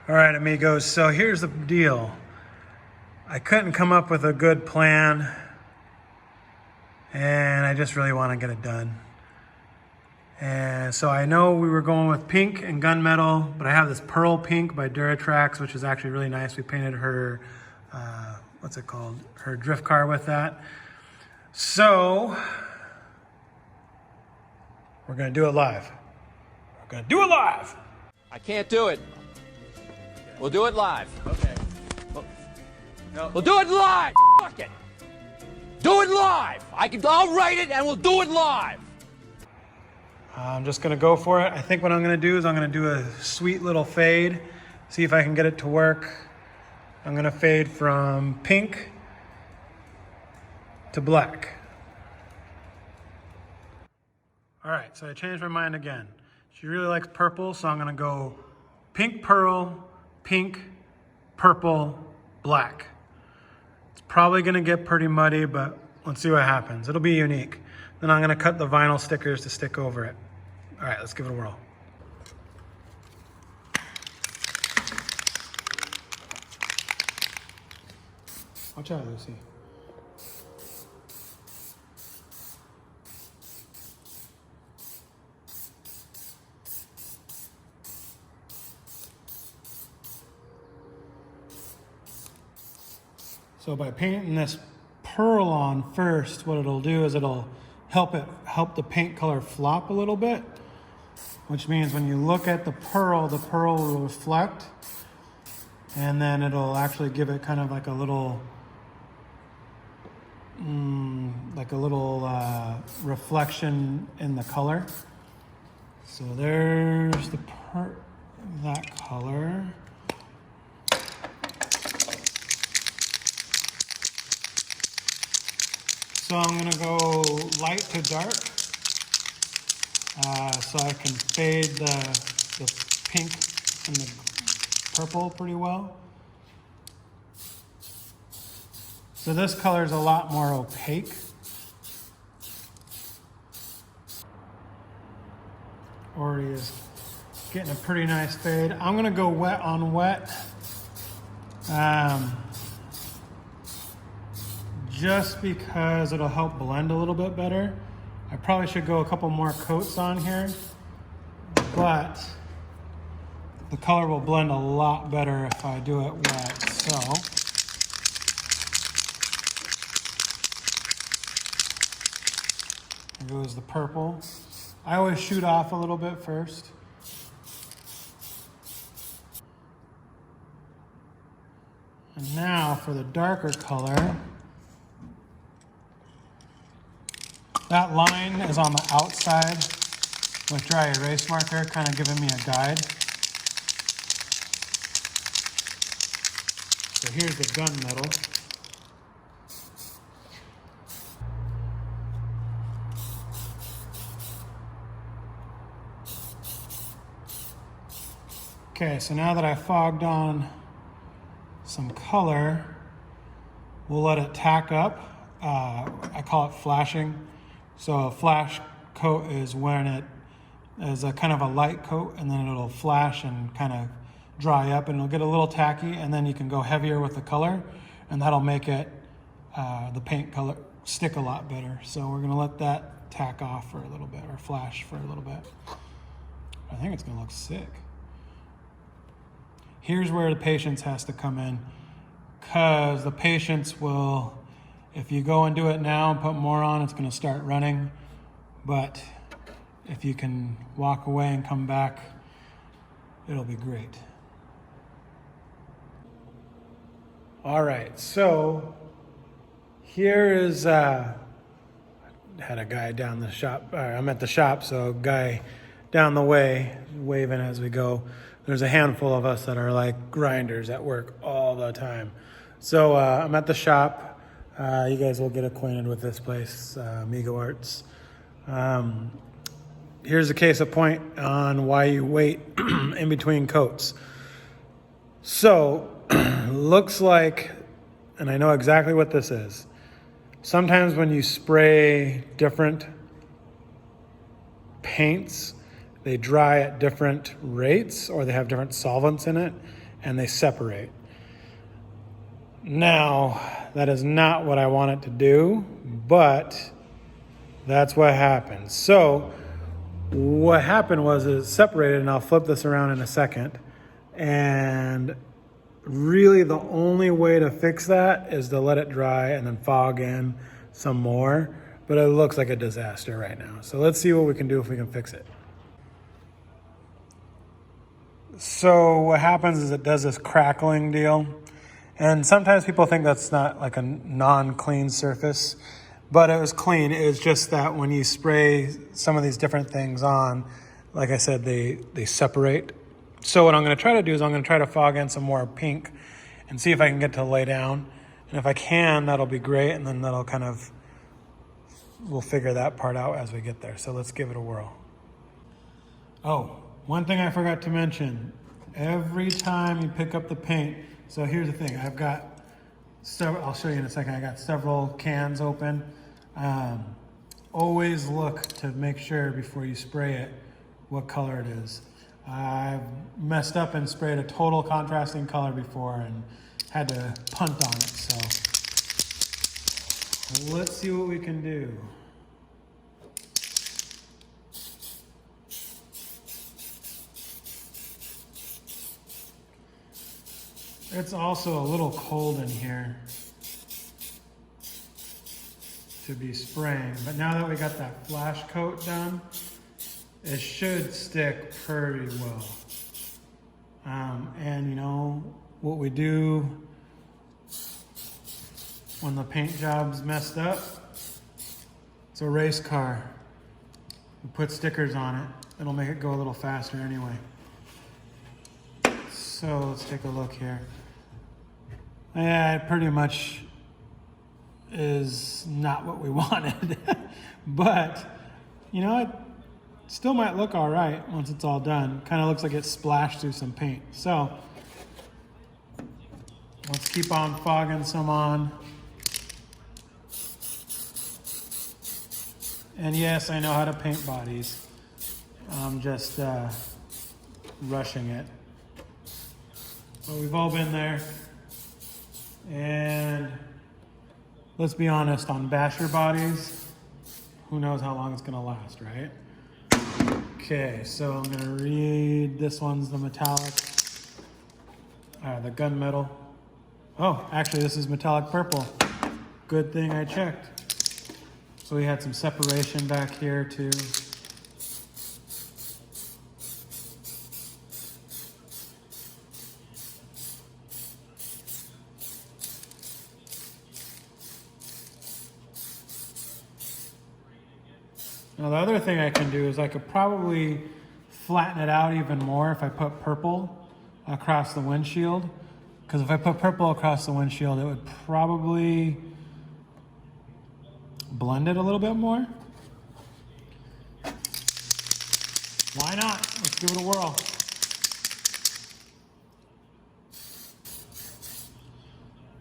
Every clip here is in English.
All right, amigos, so here's the deal. I couldn't come up with a good plan, and I just really want to get it done. And so I know we were going with pink and gunmetal, but I have this pearl pink by Duratrax, which is actually really nice. We painted her, what's it called? Her drift car with that. So we're gonna do it live. We're gonna do it live. I can't do it. We'll do it live. Okay. No. We'll do it live. Fuck it. Do it live. I'll write it and we'll do it live. I'm just gonna go for it. I think what I'm gonna do is I'm gonna do a sweet little fade, see if I can get it to work. I'm gonna fade from pink to black. All right, so I changed my mind again. She really likes purple, so I'm gonna go pink pearl, pink, purple, black. It's probably gonna get pretty muddy, but let's see what happens. It'll be unique. Then I'm gonna cut the vinyl stickers to stick over it. All right, let's give it a whirl. Watch out, Lucy. So by painting this pearl on first, what it'll do is it'll help the paint color flop a little bit, which means when you look at the pearl will reflect, and then it'll actually give it kind of like a little reflection in the color. So there's that color. So I'm gonna go light to dark, so I can fade the pink and the purple pretty well. So this color is a lot more opaque. Already is getting a pretty nice fade. I'm gonna go wet on wet. Just because it'll help blend a little bit better. I probably should go a couple more coats on here, but the color will blend a lot better if I do it wet. So here goes the purple. I always shoot off a little bit first. And now for the darker color. That line is on the outside with dry erase marker, kind of giving me a guide. So here's the gunmetal. Okay, so now that I fogged on some color, we'll let it tack up. I call it flashing. So a flash coat is when it is a kind of a light coat, and then it'll flash and kind of dry up, and it'll get a little tacky, and then you can go heavier with the color, and that'll make it, the paint color, stick a lot better. So we're gonna let that tack off for a little bit, or flash for a little bit. I think it's gonna look sick. Here's where the patience has to come in, because the patience will, if you go and do it now and put more on, it's going to start running. But if you can walk away and come back, it'll be great. All right, so here is, had a guy down the shop, I'm at the shop, so a guy down the way waving as we go. There's a handful of us that are like grinders at work all the time. So I'm at the shop. You guys will get acquainted with this place, Amigo Arts. Here's a case of point on why you wait in between coats. So, looks like, and I know exactly what this is. Sometimes when you spray different paints, they dry at different rates, or they have different solvents in it, and they separate. Now, that is not what I want it to do, but that's what happened. So what happened was it separated, and I'll flip this around in a second. And really the only way to fix that is to let it dry and then fog in some more. But it looks like a disaster right now. So let's see what we can do if we can fix it. So what happens is it does this crackling deal. And sometimes people think that's not like a non-clean surface, but it was clean. It was just that when you spray some of these different things on, like I said, they separate. So what I'm going to try to do is I'm going to try to fog in some more pink and see if I can get to lay down. And if I can, that'll be great. And then that'll kind of, we'll figure that part out as we get there. So let's give it a whirl. Oh, one thing I forgot to mention. Every time you pick up the paint, so here's the thing. I've got several, I'll show you in a second. I got several cans open. Always look to make sure before you spray it what color it is. I've messed up and sprayed a total contrasting color before and had to punt on it. So let's see what we can do. It's also a little cold in here to be spraying, but now that we got that flash coat done, it should stick pretty well. And you know what we do when the paint job's messed up? It's a race car. We put stickers on it. It'll make it go a little faster anyway. So let's take a look here. Yeah, it pretty much is not what we wanted. But, you know, it still might look all right once it's all done. Kind of looks like it splashed through some paint. So let's keep on fogging some on. And yes, I know how to paint bodies. I'm just rushing it. But we've all been there. And let's be honest, on basher bodies, who knows how long it's gonna last, right? Okay, so I'm gonna read, this one's the metallic, the gunmetal. Oh, actually this is metallic purple. Good thing I checked. So we had some separation back here too. Now the other thing I can do is I could probably flatten it out even more if I put purple across the windshield. Because if I put purple across the windshield, it would probably blend it a little bit more. Why not? Let's give it a whirl.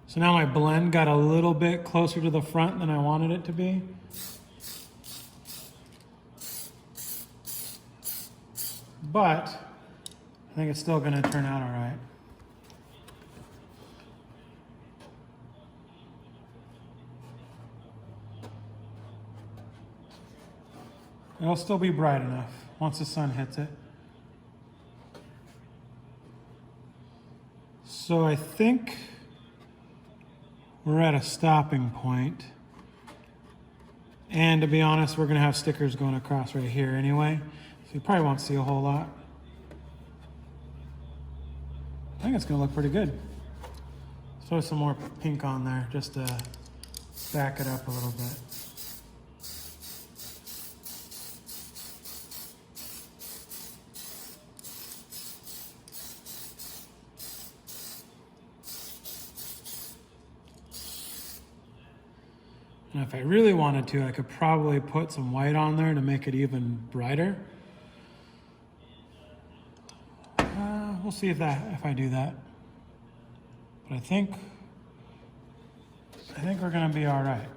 So now my blend got a little bit closer to the front than I wanted it to be. But I think it's still going to turn out all right. It'll still be bright enough once the sun hits it. So I think we're at a stopping point. And to be honest, we're going to have stickers going across right here anyway. So you probably won't see a whole lot. I think it's going to look pretty good. Throw some more pink on there just to back it up a little bit. And if I really wanted to, I could probably put some white on there to make it even brighter. We'll see if I do that. But I think we're gonna be all right.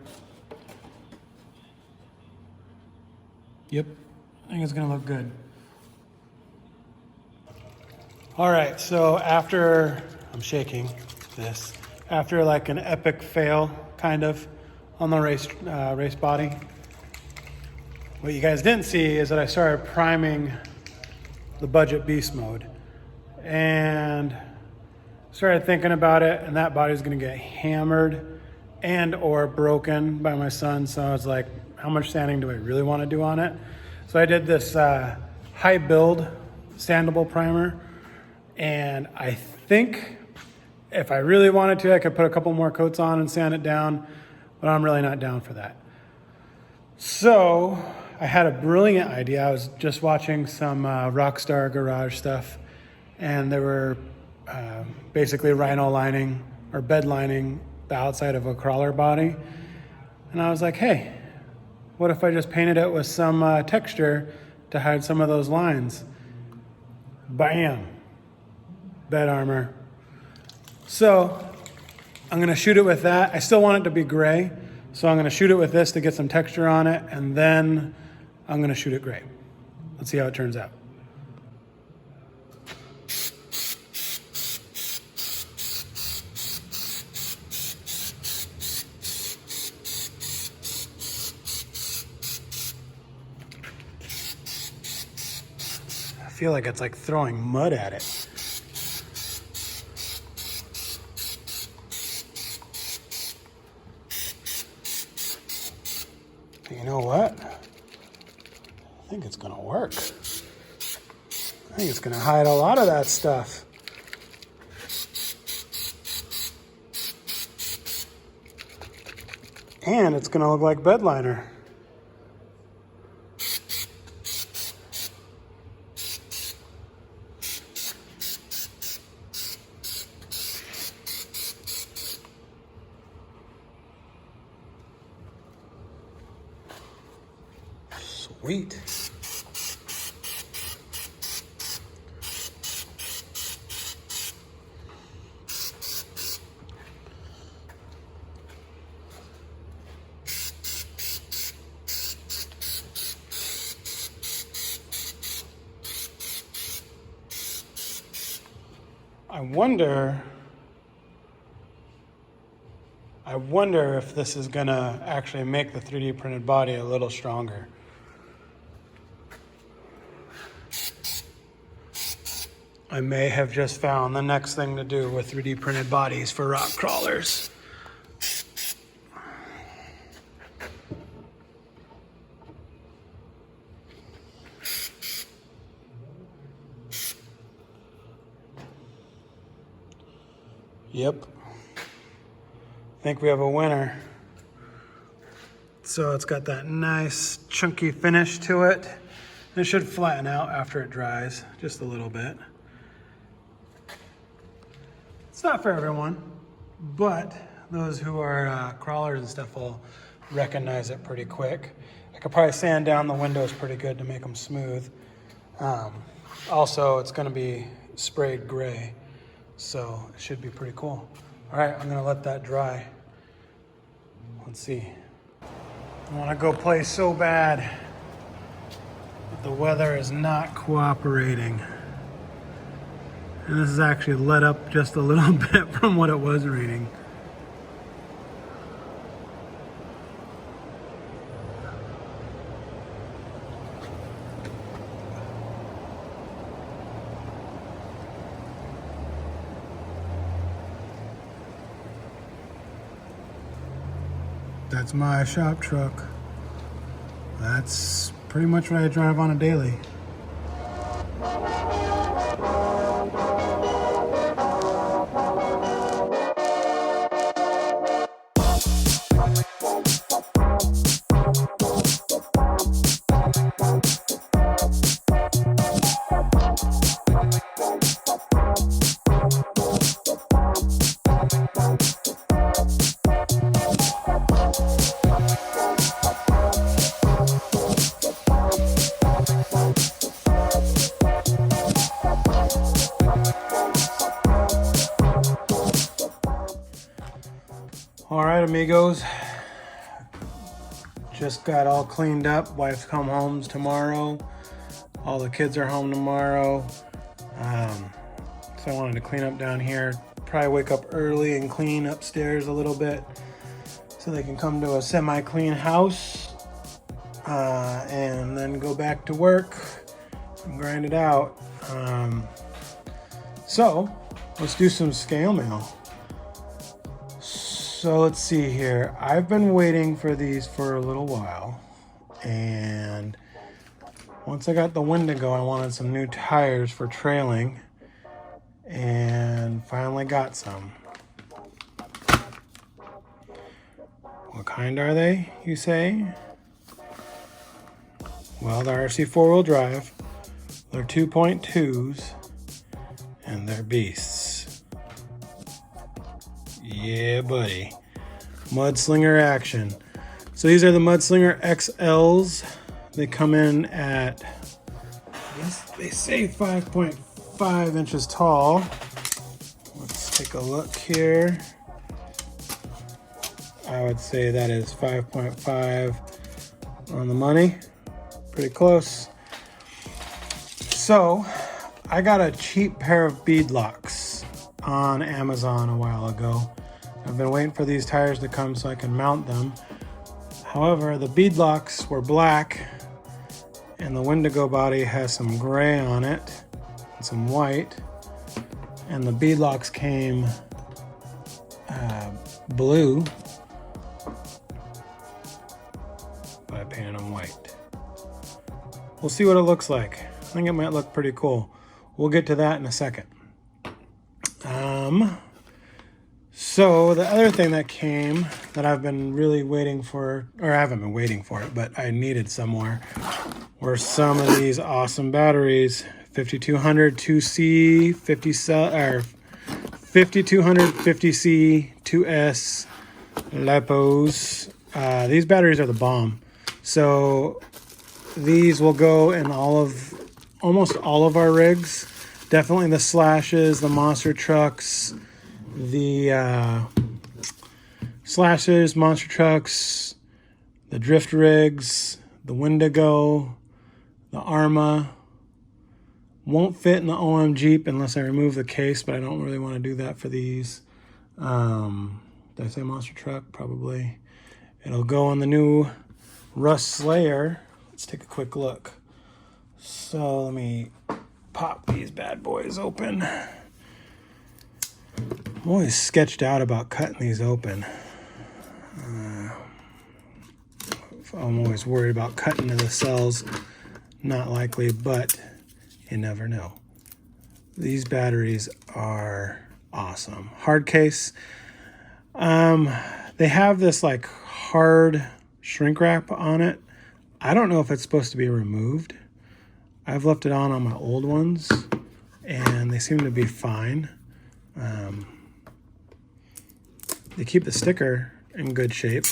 Yep, I think it's gonna look good. All right, so after, I'm shaking this, after like an epic fail, kind of, on the race body, what you guys didn't see is that I started priming the budget beast mode and started thinking about it, and that body's gonna get hammered and or broken by my son. So I was like, how much sanding do I really wanna do on it? So I did this high build sandable primer, and I think if I really wanted to, I could put a couple more coats on and sand it down, but I'm really not down for that. So I had a brilliant idea. I was just watching some Rockstar Garage stuff, and they were basically rhino lining or bed lining the outside of a crawler body. And I was like, hey, what if I just painted it with some texture to hide some of those lines? Bam, bed armor. So I'm gonna shoot it with that. I still want it to be gray, so I'm gonna shoot it with this to get some texture on it, and then I'm gonna shoot it gray. Let's see how it turns out. I feel like it's like throwing mud at it. You know what? I think it's gonna work. I think it's gonna hide a lot of that stuff. And it's gonna look like bed liner. Sweet. I wonder if this is gonna actually make the 3D printed body a little stronger. I may have just found the next thing to do with 3D printed bodies for rock crawlers. Yep. I think we have a winner. So it's got that nice chunky finish to it. It should flatten out after it dries, just a little bit. It's not for everyone, but those who are crawlers and stuff will recognize it pretty quick. I could probably sand down the windows pretty good to make them smooth. Also, it's gonna be sprayed gray, so it should be pretty cool. All right, I'm gonna let that dry. Let's see. I wanna go play so bad, but the weather is not cooperating. And this is actually let up just a little bit from what it was raining. That's my shop truck. That's pretty much what I drive on a daily. All right, amigos, just got all cleaned up. Wife's come home tomorrow. All the kids are home tomorrow. So I wanted to clean up down here. Probably wake up early and clean upstairs a little bit so they can come to a semi-clean house. And then go back to work and grind it out. So let's do some scale mail. So let's see here. I've been waiting for these for a little while, and once I got the Wendigo, I wanted some new tires for trailing, and finally got some. What kind are they, you say? Well, they're RC four-wheel drive, they're 2.2s, and they're beasts. Yeah, buddy. Mudslinger action. So these are the Mudslinger XLs. They come in at, I guess they say 5.5 inches tall. Let's take a look here. I would say that is 5.5 on the money. Pretty close. So I got a cheap pair of bead locks on Amazon a while ago. I've been waiting for these tires to come so I can mount them. However, the bead locks were black and the Wendigo body has some gray on it and some white, and the bead locks came blue, but I painted them white. We'll see what it looks like. I think it might look pretty cool. We'll get to that in a second. So the other thing that came that I've been really waiting for, or I haven't been waiting for it, but I needed some more, were some of these awesome batteries. 5200 2C, 5200 50C 2S LiPos. These batteries are the bomb. So these will go in almost all of our rigs. Definitely the Slashes, the monster trucks, the Slashes, monster trucks, the drift rigs, the Wendigo, the Arma. Won't fit in the OM Jeep unless I remove the case, but I don't really want to do that for these. Did I say monster truck? Probably. It'll go on the new Rust Slayer. Let's take a quick look. So let me pop these bad boys open. I'm always sketched out about cutting these open. I'm always worried about cutting into the cells. Not likely, but you never know. These batteries are awesome. Hard case. They have this like hard shrink wrap on it. I don't know if it's supposed to be removed. I've left it on my old ones and they seem to be fine. They keep the sticker in good shape.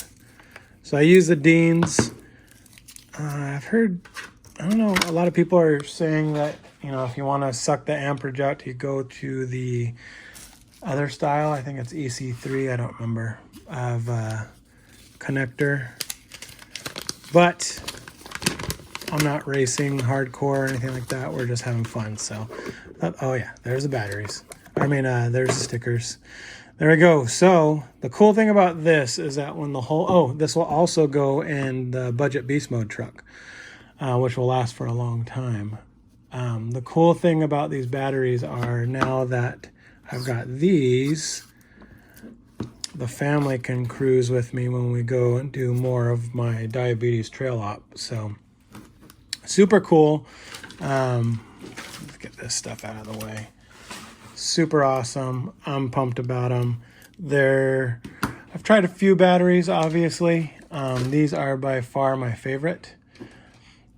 So I use the Deans. I've heard, I don't know, a lot of people are saying that, you know, if you want to suck the amperage out, you go to the other style. I think it's EC3, I don't remember, of connector. But I'm not racing hardcore or anything like that. We're just having fun. So, oh yeah, there's the batteries. I mean, there's the stickers. There we go. So the cool thing about this is that when the whole, this will also go in the budget beast mode truck, which will last for a long time. The cool thing about these batteries are now that I've got these, the family can cruise with me when we go and do more of my diabetes trail op. So super cool. Let's get this stuff out of the way. Super awesome. I'm pumped about them. I've tried a few batteries, obviously. These are by far my favorite.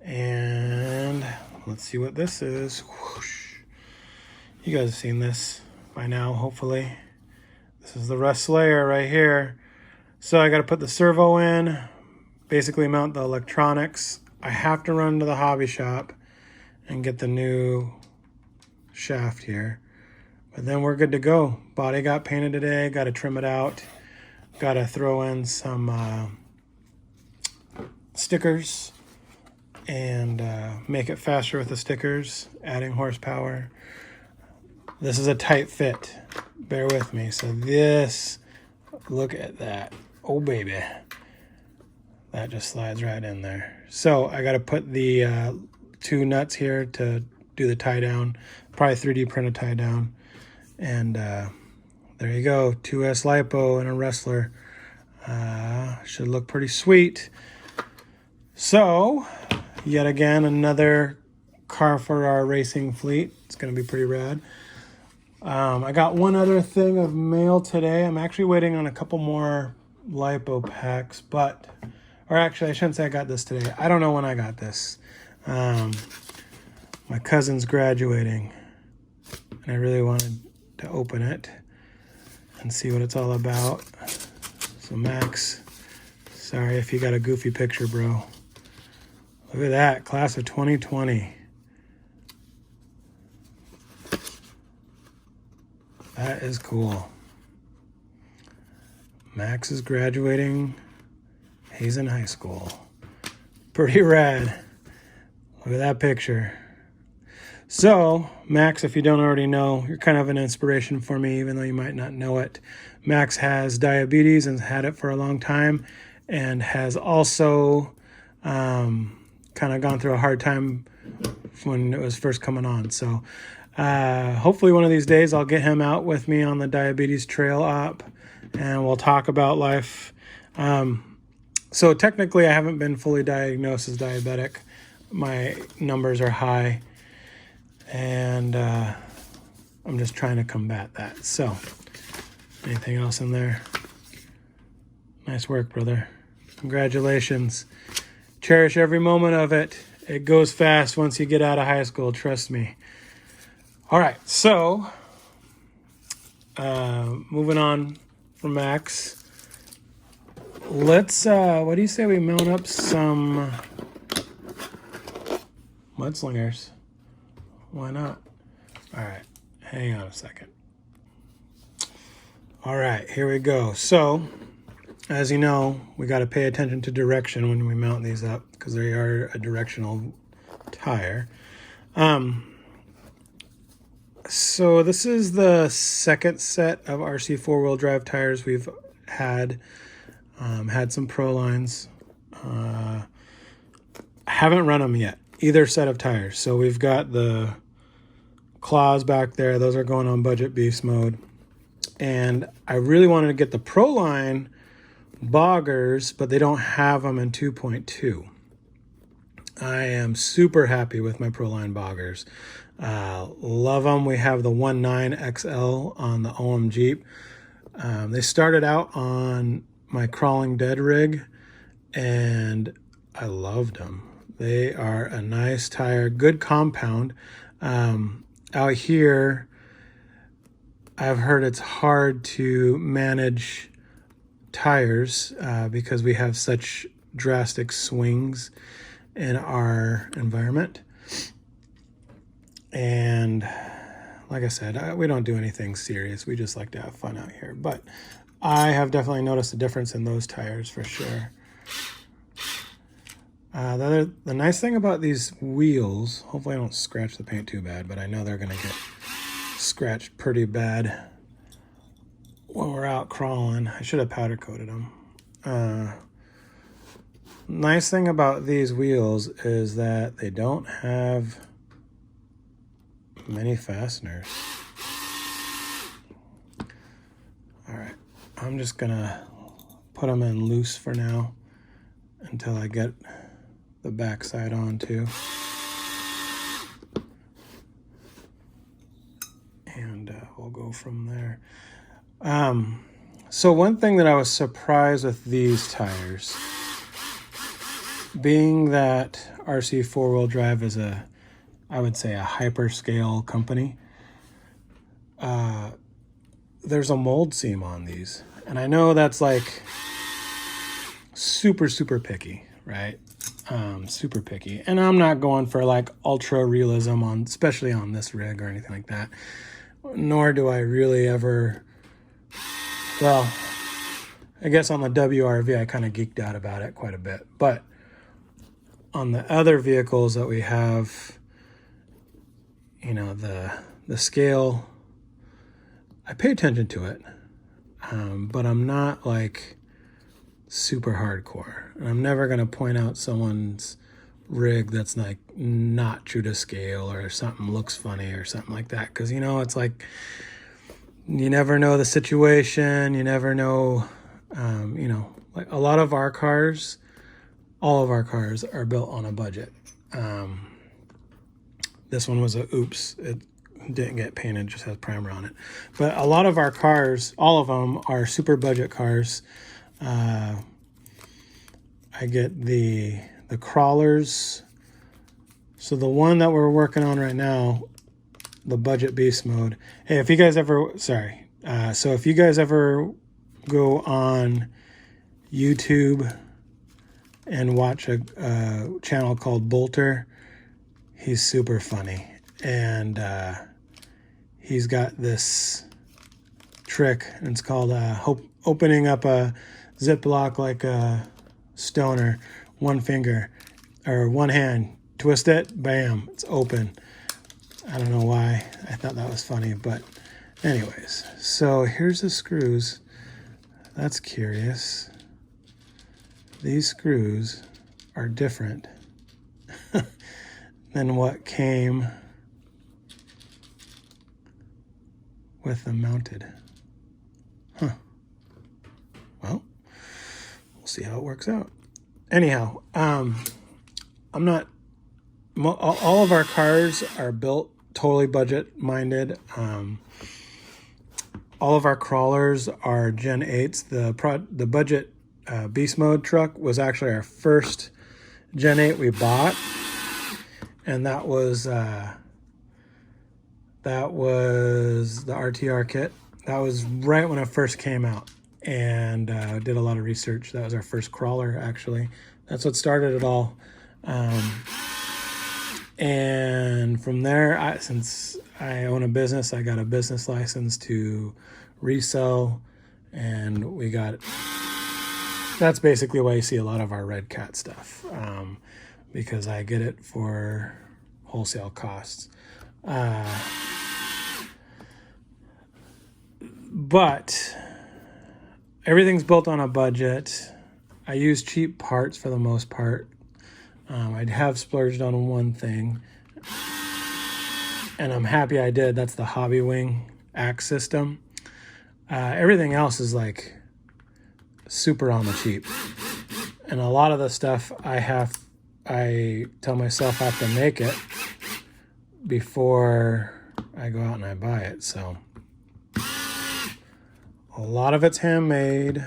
And let's see what this is. Whoosh. You guys have seen this by now, hopefully. This is the Rust Slayer right here. So I got to put the servo in, basically mount the electronics. I have to run to the hobby shop and get the new shaft here. But then we're good to go. Body got painted today. Got to trim it out. Got to throw in some stickers and make it faster with the stickers, adding horsepower. This is a tight fit. Bear with me. So this, look at that. Oh, baby. That just slides right in there. So I got to put the 2 nuts here to do the tie down. Probably 3D print a tie down. And there you go. 2S lipo and a wrestler. Should look pretty sweet. So, yet again, another car for our racing fleet. It's going to be pretty rad. I got one other thing of mail today. I'm actually waiting on a couple more lipo packs, or actually I shouldn't say I got this today. I don't know when I got this. My cousin's graduating, and I really wanted to open it and see what it's all about. So Max, sorry if you got a goofy picture, bro. Look at that, class of 2020. That is cool. Max is graduating. He's in high school. Pretty rad. Look at that picture. So, Max, if you don't already know, you're kind of an inspiration for me, even though you might not know it. Max has diabetes and had it for a long time, and has also kind of gone through a hard time when it was first coming on. So hopefully one of these days I'll get him out with me on the diabetes trail op, and we'll talk about life. So technically I haven't been fully diagnosed as diabetic. My numbers are high, and I'm just trying to combat that. So anything else in there? Nice work, brother. Congratulations. Cherish every moment of it. It goes fast once you get out of high school, trust me. All right, so moving on from Max. Let's, what do you say we mount up some mudslingers? Why not? All right, hang on a second. All right, here we go. So, as you know, we got to pay attention to direction when we mount these up, because they are a directional tire. So this is the second set of RC four-wheel drive tires we've had. Had some Pro lines. Haven't run them yet, either set of tires. So we've got the claws back there. Those are going on budget beast mode. And I really wanted to get the Pro line boggers, but they don't have them in 2.2. I am super happy with my Pro line boggers. Love them. We have the 1.9 XL on the OM Jeep. They started out on my Crawling Dead rig, and I loved them. They are a nice tire, good compound. Out here, I've heard it's hard to manage tires because we have such drastic swings in our environment. And like I said, we don't do anything serious. We just like to have fun out here. But I have definitely noticed a difference in those tires for sure. The nice thing about these wheels, hopefully I don't scratch the paint too bad, but I know they're going to get scratched pretty bad when we're out crawling. I should have powder coated them. Nice thing about these wheels is that they don't have many fasteners. All right, I'm just gonna put them in loose for now until I get the backside on too. And we'll go from there. So one thing that I was surprised with these tires, being that RC four-wheel drive is I would say a hyperscale company, there's a mold seam on these. And I know that's like super, super picky, right? Super picky. And I'm not going for like ultra realism especially on this rig or anything like that. Nor do I really ever, well, I guess on the WRV, I kind of geeked out about it quite a bit. But on the other vehicles that we have, you know, the scale I pay attention to it, but I'm not like super hardcore. And I'm never going to point out someone's rig that's like not true to scale or something looks funny or something like that. Because, you know, it's like you never know the situation. You never know, you know, like a lot of our cars, all of our cars are built on a budget. This one was a oops. It didn't get painted, just has primer on it. But a lot of our cars, all of them are super budget cars. I get the crawlers. So the one that we're working on right now, the budget beast mode. Hey, if you guys ever, so if you guys ever go on YouTube and watch a channel called Bolter, he's super funny. And he's got this trick, and it's called opening up a Ziploc like a stoner, one finger or one hand, twist it, bam, it's open. I don't know why I thought that was funny, but anyways, so here's the screws. That's curious. These screws are different than what came with them mounted. Huh. Well, we'll see how it works out. Anyhow, I'm not, all of our cars are built totally budget minded. All of our crawlers are Gen 8s. The budget beast mode truck was actually our first Gen 8 we bought. And that was the RTR kit. That was right when it first came out, and did a lot of research. That was our first crawler, actually. That's what started it all. And from there, since I own a business, I got a business license to resell, and that's basically why you see a lot of our Red Cat stuff, because I get it for wholesale costs. But everything's built on a budget. I use cheap parts for the most part. I'd have splurged on one thing, and I'm happy I did. That's the Hobby Wing axe system. Everything else is like super on the cheap. And a lot of the stuff I tell myself I have to make it before I go out and I buy it. So a lot of it's handmade.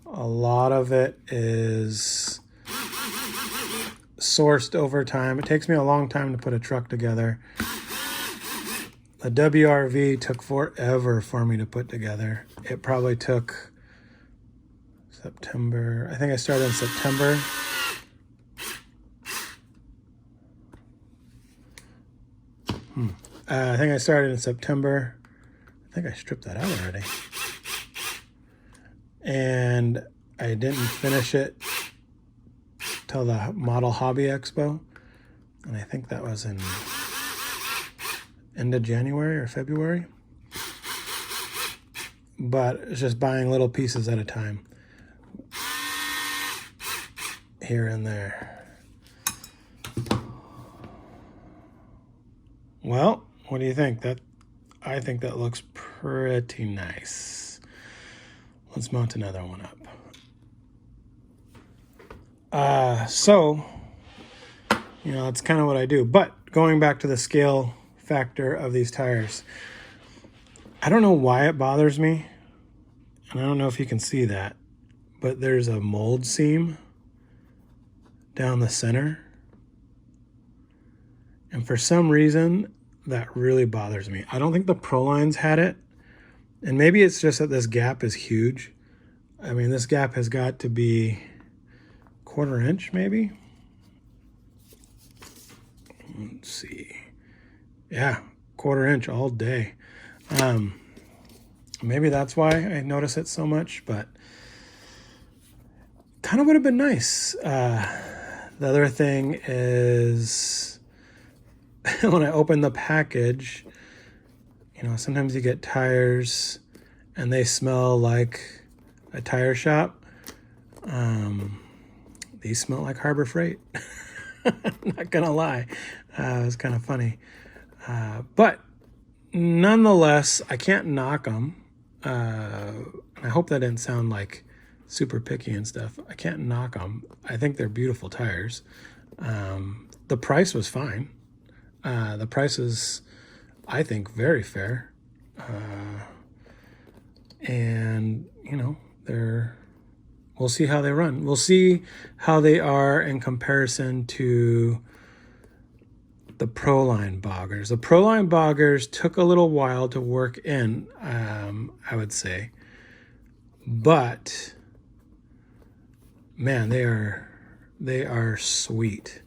A lot of it is sourced over time. It takes me a long time to put a truck together. The WRV took forever for me to put together. It probably took September. I think I started in September. I think I started in September. I think I stripped that out already. And I didn't finish it till the Model Hobby Expo. And I think that was in end of January or February. But it's just buying little pieces at a time, here and there. Well, what do you think? I think that looks pretty nice. Let's mount another one up. So, you know, that's kind of what I do. But going back to the scale factor of these tires, I don't know why it bothers me, and I don't know if you can see that, but there's a mold seam down the center, and for some reason that really bothers me. I don't think the Prolines had it, and maybe it's just that this gap is huge. I mean, this gap has got to be 1/4 inch maybe. Let's see. Yeah, 1/4 inch all day. Maybe that's why I notice it so much, but kind of would have been nice. The other thing is when I open the package, You know, sometimes you get tires and they smell like a tire shop. These smell like Harbor Freight. I'm not gonna lie. It was kind of funny. But nonetheless, I can't knock them. I hope that didn't sound like super picky and stuff. I can't knock them. I think they're beautiful tires. The price was fine. The price is, I think, very fair. And, you know, we'll see how they run. We'll see how they are in comparison to the Proline boggers. The Proline boggers took a little while to work in, I would say. But, man, they are sweet.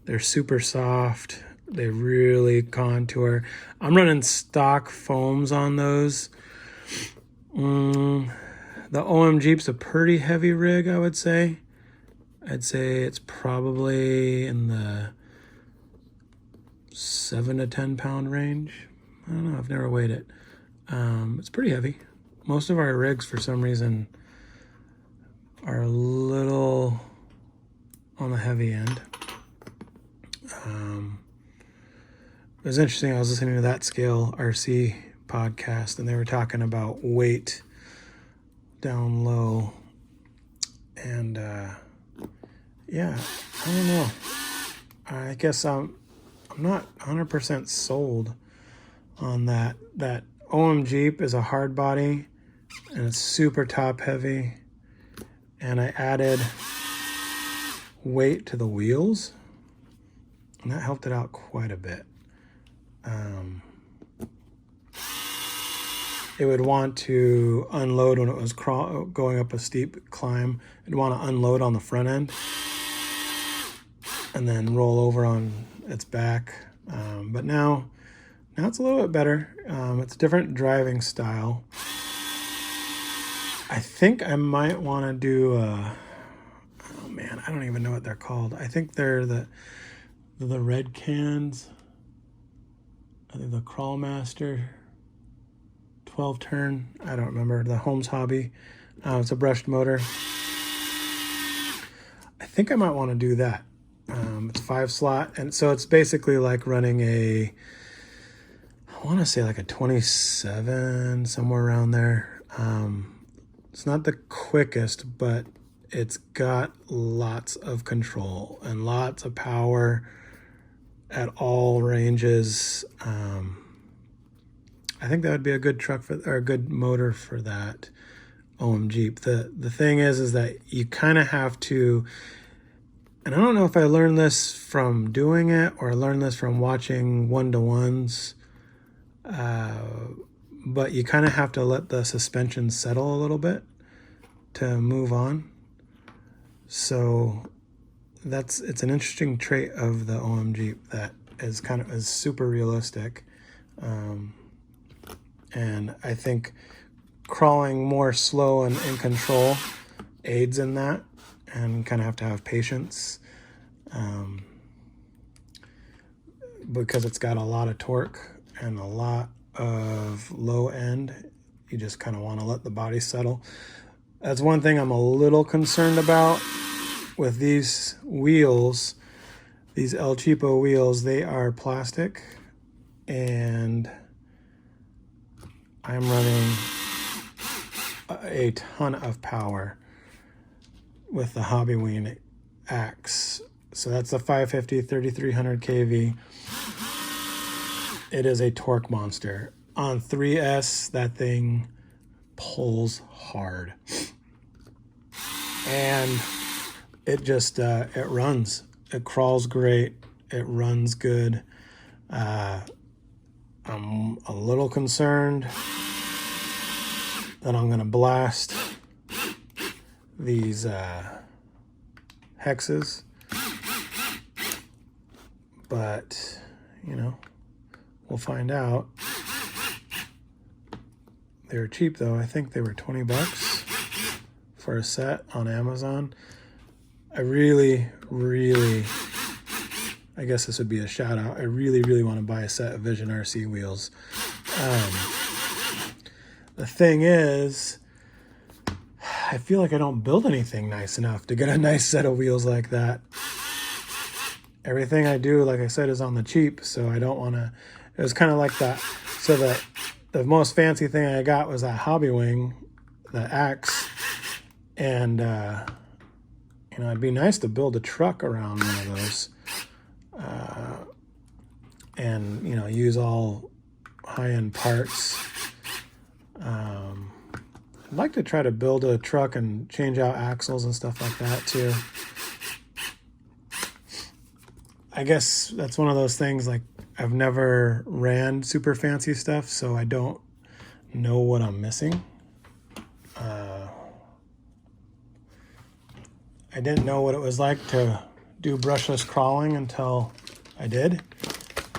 They're super soft. They really contour. I'm running stock foams on those. The OM Jeep's a pretty heavy rig, I would say. I'd say it's probably in the 7 to 10 pound range. I don't know, I've never weighed it. It's pretty heavy. Most of our rigs, for some reason, are a little on the heavy end. It was interesting. I was listening to that Scale RC podcast, and they were talking about weight down low. And yeah, I don't know. I guess I'm not 100% sold on that. That OM Jeep is a hard body, and it's super top heavy. And I added weight to the wheels, and that helped it out quite a bit. It would want to unload when it was going up a steep climb. It'd want to unload on the front end and then roll over on its back. But now it's a little bit better. It's a different driving style. I think I might want to do oh man, I don't even know what they're called. I think they're the red cans. I think the Crawlmaster 12 turn. I don't remember. The Holmes Hobby. It's a brushed motor. I think I might want to do that. It's 5 slot, and so it's basically like running I want to say like a 27, somewhere around there. It's not the quickest, but it's got lots of control and lots of power at all ranges. I think that would be a good truck or a good motor for that OM Jeep. The thing is that you kind of have to, and I don't know if I learned this from doing it or I learned this from watching one-to-ones, but you kind of have to let the suspension settle a little bit to move on. So it's an interesting trait of the OM Jeep that is super realistic. And I think crawling more slow and in control aids in that, and kind of have to have patience because it's got a lot of torque and a lot of low end. You just kind of want to let the body settle. That's one thing I'm a little concerned about with these wheels, these El Cheapo wheels. They are plastic, and I'm running a ton of power with the Hobbywing axe. So that's the 550 3300 kV. It is a torque monster. On 3S, that thing pulls hard. And it just, it runs. It crawls great. It runs good. I'm a little concerned that I'm going to blast these hexes. But, you know, we'll find out. They were cheap though. I think they were $20 for a set on Amazon. I really, I guess this would be a shout out. I really want to buy a set of Vision RC wheels. The thing is, I feel like I don't build anything nice enough to get a nice set of wheels like that. Everything I do, like I said, is on the cheap, so I don't want to. It was kind of like that. So the most fancy thing I got was that Hobby Wing, the X, and it'd be nice to build a truck around one of those, and use all high-end parts. I'd like to try to build a truck and change out axles and stuff like that too. I guess that's one of those things, like, I've never ran super fancy stuff, so I don't know what I'm missing. I didn't know what it was like to do brushless crawling until I did,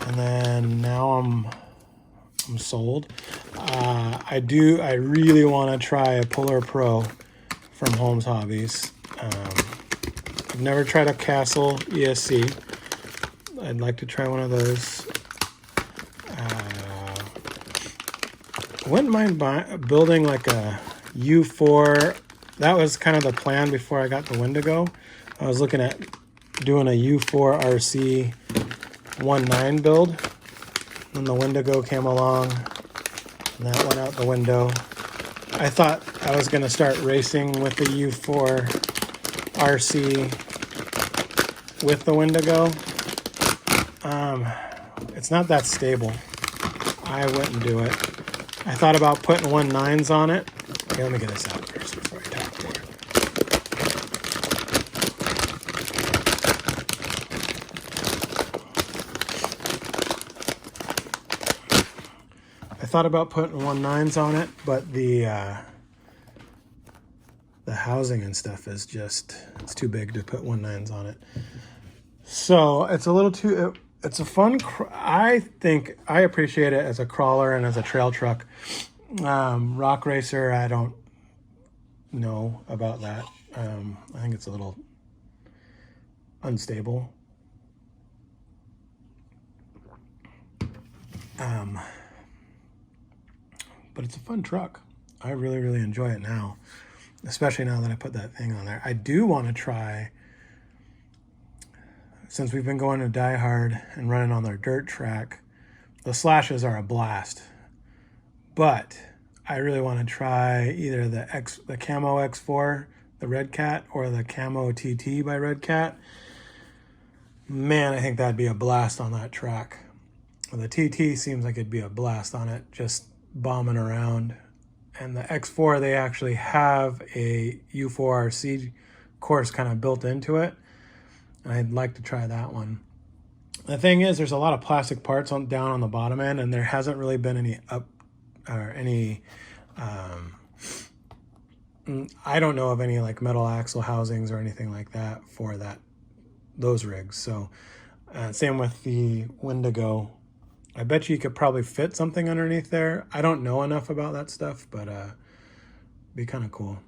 and then now I'm sold. I really want to try a Puller Pro from Holmes Hobbies. I've never tried a Castle ESC. I'd like to try one of those. I wouldn't mind building like a U4. That was kind of the plan before I got the Wendigo. I was looking at doing a U4 RC 1.9 build. Then the Wendigo came along, and that went out the window. I thought I was going to start racing with the U4 RC with the Wendigo. It's not that stable. I wouldn't do it. I thought about putting 1.9s on it. Okay, let me get this out first before I talk more. I thought about putting 1.9s on it, but the housing and stuff is it's too big to put 1.9s on it. So it's a little too. It's a fun. I think I appreciate it as a crawler and as a trail truck. Rock racer, I don't know about that. I think it's a little unstable. But it's a fun truck. I really, really enjoy it now, especially now that I put that thing on there. I do want to try, since we've been going to Die Hard and running on their dirt track, the slashes are a blast. But I really want to try either the Camo X4, the Red Cat, or the Camo TT by Red Cat. Man, I think that'd be a blast on that track. Well, the TT seems like it'd be a blast on it, just bombing around. And the X4, they actually have a U4RC course kind of built into it. And I'd like to try that one. The thing is, there's a lot of plastic parts down on the bottom end, and there hasn't really been any I don't know of any like metal axle housings or anything like that for those rigs. So same with the Wendigo. I bet you could probably fit something underneath there. I don't know enough about that stuff, but be kind of cool.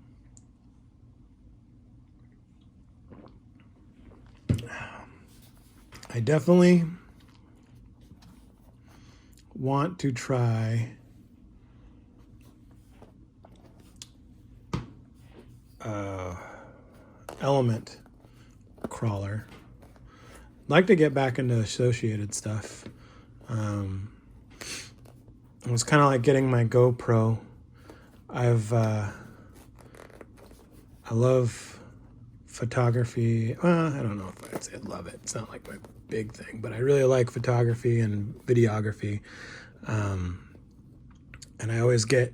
I definitely want to try element crawler. I'd like to get back into associated stuff. It was kind of like getting my GoPro. I love photography. Well, I don't know if I'd say I love it. It's not like my big thing, but I really like photography and videography. And I always get,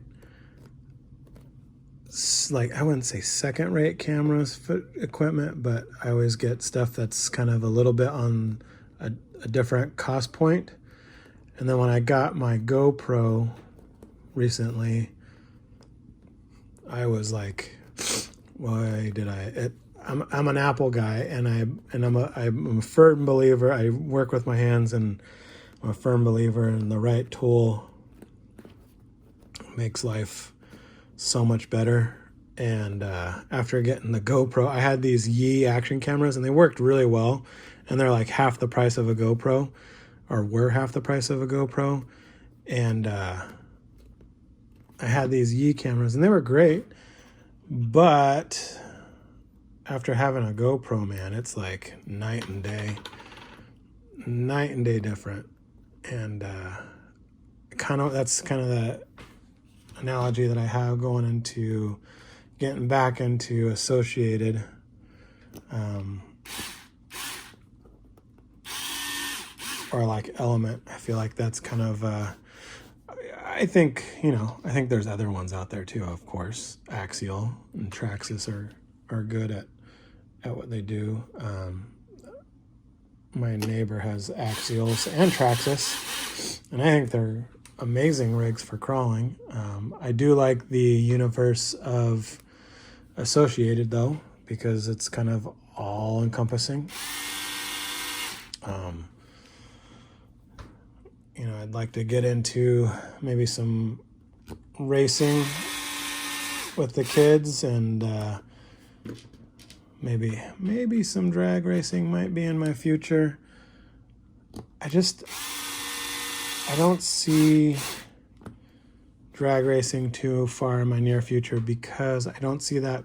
like, I wouldn't say second-rate cameras equipment, but I always get stuff that's kind of a little bit on a different cost point. And then when I got my GoPro recently, I was like, why did I'm an Apple guy, and I'm a firm believer. I work with my hands, and I'm a firm believer in the right tool makes life so much better. And after getting the GoPro, I had these Yi action cameras, and they worked really well, and they're like half the price of a GoPro, or were half the price of a GoPro. And I had these Yi cameras, and they were great. But after having a GoPro, man, it's like night and day different. And that's kind of the analogy that I have going into getting back into associated. Or like Element. I feel like that's kind of, I think there's other ones out there too, of course. Axial and Traxxas are good at what they do. My neighbor has Axials and Traxxas, and I think they're amazing rigs for crawling. I do like the universe of Associated though, because it's kind of all encompassing. I'd like to get into maybe some racing with the kids, and maybe some drag racing might be in my future. I don't see drag racing too far in my near future, because I don't see that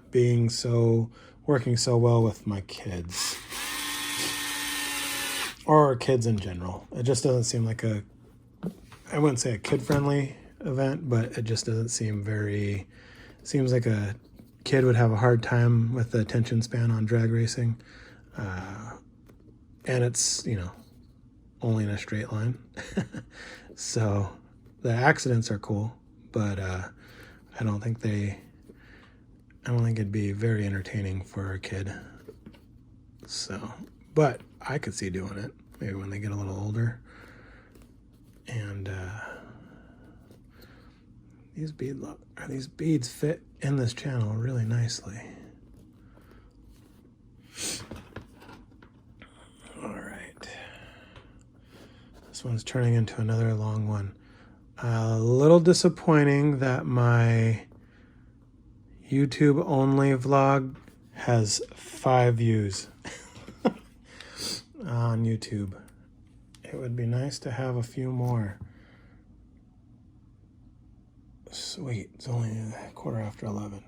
working so well with my kids. Or kids in general. It just doesn't seem like I wouldn't say a kid-friendly event, but it just doesn't seem seems like a kid would have a hard time with the attention span on drag racing. And it's, only in a straight line. So the accidents are cool, but I don't think it'd be very entertaining for a kid. So, but I could see doing it maybe when they get a little older. And these beads fit in this channel really nicely. All right, this one's turning into another long one. A little disappointing that my YouTube only vlog has 5 views on YouTube. It would be nice to have a few more. Sweet, it's only 11:15.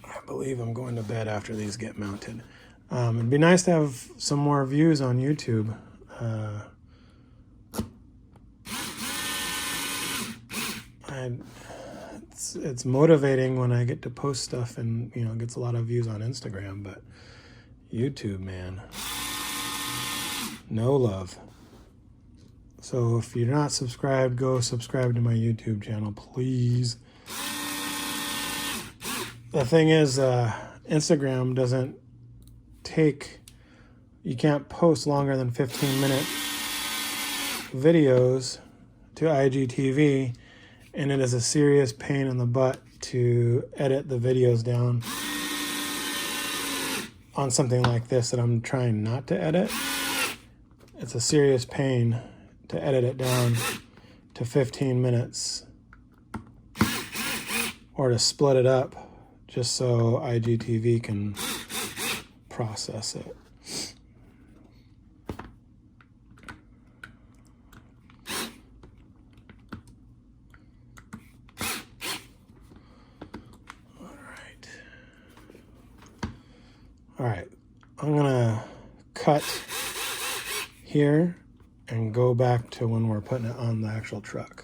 I believe I'm going to bed after these get mounted. It'd be nice to have some more views on YouTube. It's motivating when I get to post stuff and it gets a lot of views on Instagram, but YouTube, man, no love. So if you're not subscribed, go subscribe to my YouTube channel, please. The thing is, Instagram doesn't you can't post longer than 15-minute videos to IGTV, and it is a serious pain in the butt to edit the videos down on something like this that I'm trying not to edit. It's a serious pain to edit it down to 15 minutes or to split it up just so IGTV can process it. All right, I'm gonna cut here and go back to when we're putting it on the actual truck.